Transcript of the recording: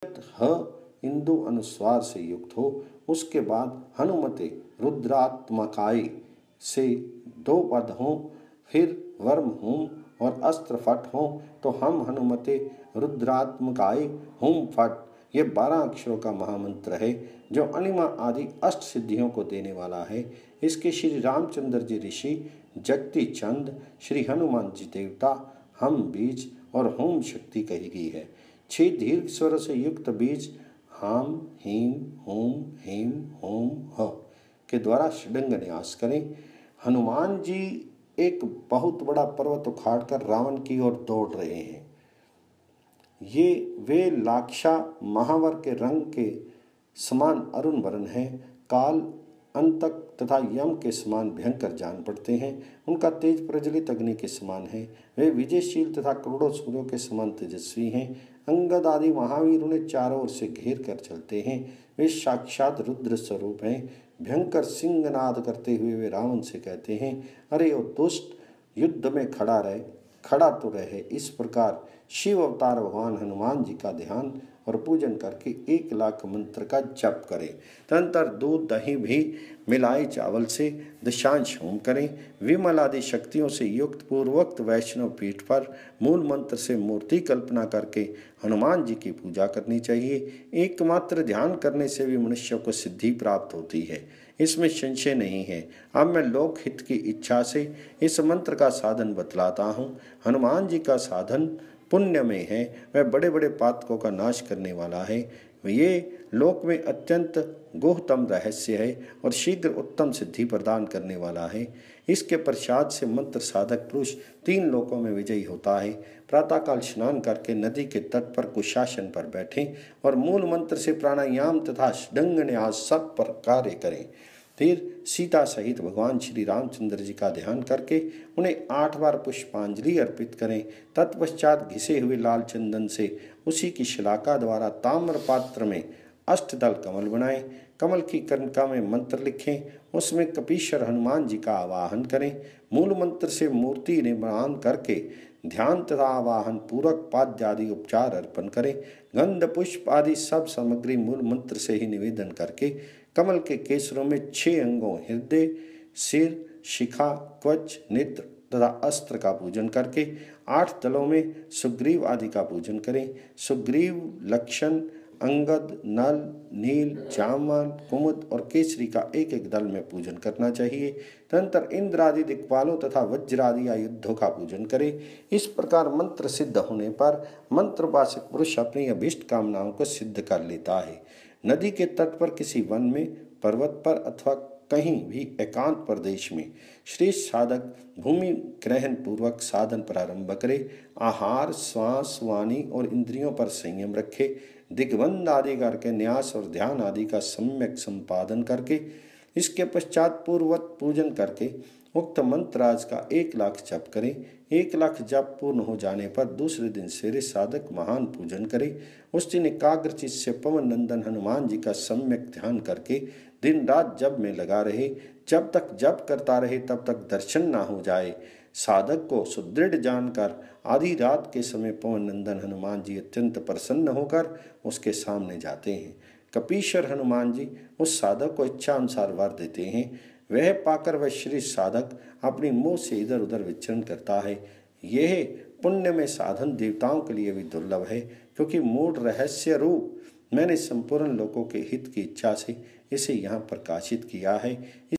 ह इंदु अनुस्वार से युक्त हो, उसके बाद हनुमते रुद्रात्मकाय से 2 पद हों, फिर वर्म हुम और अस्त्र फट हो तो हम हनुमते रुद्रात्मकाय हुम फट। ये 12 अक्षरों का महामंत्र है जो अनिमा आदि अष्ट सिद्धियों को देने वाला है। इसके श्री रामचंद्र जी ऋषि, जगती चंद, श्री हनुमान जी देवता, हम बीज और होम शक्ति कही गई है। 6 दीर्घ स्वर से युक्त बीज हाम हीम होम हेम होम ह के द्वारा षडंग न्यास करें। हनुमान जी एक बहुत बड़ा पर्वत उखाड़कर रावण की ओर दौड़ रहे हैं। वे लाक्षा महावर के रंग के समान अरुण वर्ण है, काल अंतक तथा यम के समान भयंकर जान पड़ते हैं। उनका तेज प्रज्वलित अग्नि के समान है। वे विजयशील तथा करोड़ों सूर्यों के समान तेजस्वी हैं। अंगद आदि महावीर उन्हें चारों ओर से घेर कर चलते हैं। वे साक्षात रुद्र स्वरूप हैं। भयंकर सिंहनाद करते हुए वे रावण से कहते हैं, अरे ओ दुष्ट, युद्ध में खड़ा तो रहे। इस प्रकार शिव अवतार भगवान हनुमान जी का ध्यान और पूजन करके 1 लाख मंत्र का जप करें। तदनंतर दूध दही भी मिलाए चावल से दशांश होम करें। विमल आदि शक्तियों से युक्त पूर्वोक्त वैष्णव पीठ पर मूल मंत्र से मूर्ति कल्पना करके हनुमान जी की पूजा करनी चाहिए। एकमात्र ध्यान करने से भी मनुष्य को सिद्धि प्राप्त होती है, इसमें संशय नहीं है। अब मैं लोकहित की इच्छा से इस मंत्र का साधन बतलाता हूँ। हनुमान जी का साधन पुण्यमय है। वह बड़े बड़े पातकों का नाश करने वाला है। ये लोक में अत्यंत गुह्यतम रहस्य है और शीघ्र उत्तम सिद्धि प्रदान करने वाला है। इसके प्रसाद से मंत्र साधक पुरुष 3 लोकों में विजयी होता है। प्रातःकाल स्नान करके नदी के तट पर कुशासन पर बैठें और मूल मंत्र से प्राणायाम तथा षडंग न्यास सब पर कार्य करें। फिर सीता सहित भगवान श्री रामचंद्र जी का ध्यान करके उन्हें 8 बार पुष्पांजलि अर्पित करें। तत्पश्चात घिसे हुए लाल चंदन से उसी की शिलाका द्वारा ताम्र पात्र में अष्टदल कमल बनाएं। कमल की कर्णिका में मंत्र लिखें। उसमें कपीश्वर हनुमान जी का आवाहन करें। मूल मंत्र से मूर्ति निर्माण करके ध्यान तथा आवाहन पूर्वक पाद्य आदि उपचार अर्पण करें। गंध पुष्प आदि सब सामग्री मूल मंत्र से ही निवेदन करके कमल के केसरों में 6 अंगों हृदय, सिर, शिखा, कवच, नेत्र तथा अस्त्र का पूजन करके 8 दलों में सुग्रीव आदि का पूजन करें। सुग्रीव, लक्षण, अंगद, नल, नील, जामवान, कुमुद और केसरी का 1-1 दल में पूजन करना चाहिए। तदनंतर इंद्र आदि दिक्पालों तथा वज्र आदि आयुधों का पूजन करें। इस प्रकार मंत्र सिद्ध होने पर मंत्रवाचक पुरुष अपनी अभीष्ट कामनाओं को सिद्ध कर लेता है। नदी के तट पर, किसी वन में, पर्वत पर अथवा कहीं भी एकांत प्रदेश में श्रेष्ठ साधक भूमि ग्रहण पूर्वक साधन प्रारंभ करे। आहार, श्वास, वाणी और इंद्रियों पर संयम रखे। दिग्बंध आदि करके न्यास और ध्यान आदि का सम्यक संपादन करके इसके पश्चात पूर्ववत पूजन करके उक्त मंत्राज का 1 लाख जप करें। 1 लाख जप पूर्ण हो जाने पर दूसरे दिन सवेरे साधक महान पूजन करे। उस दिन एकाग्रचित से पवन नंदन हनुमान जी का सम्यक ध्यान करके दिन रात जप में लगा रहे। जब तक जप करता रहे तब तक दर्शन ना हो जाए। साधक को सुदृढ़ जानकर आधी रात के समय पवन नंदन हनुमान जी अत्यंत प्रसन्न होकर उसके सामने जाते हैं। कपीश्वर हनुमान जी उस साधक को इच्छा अनुसार वर देते हैं। वह पाकर वह श्री साधक अपनी मुंह से इधर उधर विचरण करता है। यह पुण्य में साधन देवताओं के लिए भी दुर्लभ है, क्योंकि मूल रहस्य रूप मैंने संपूर्ण लोगों के हित की इच्छा से इसे यहाँ प्रकाशित किया है।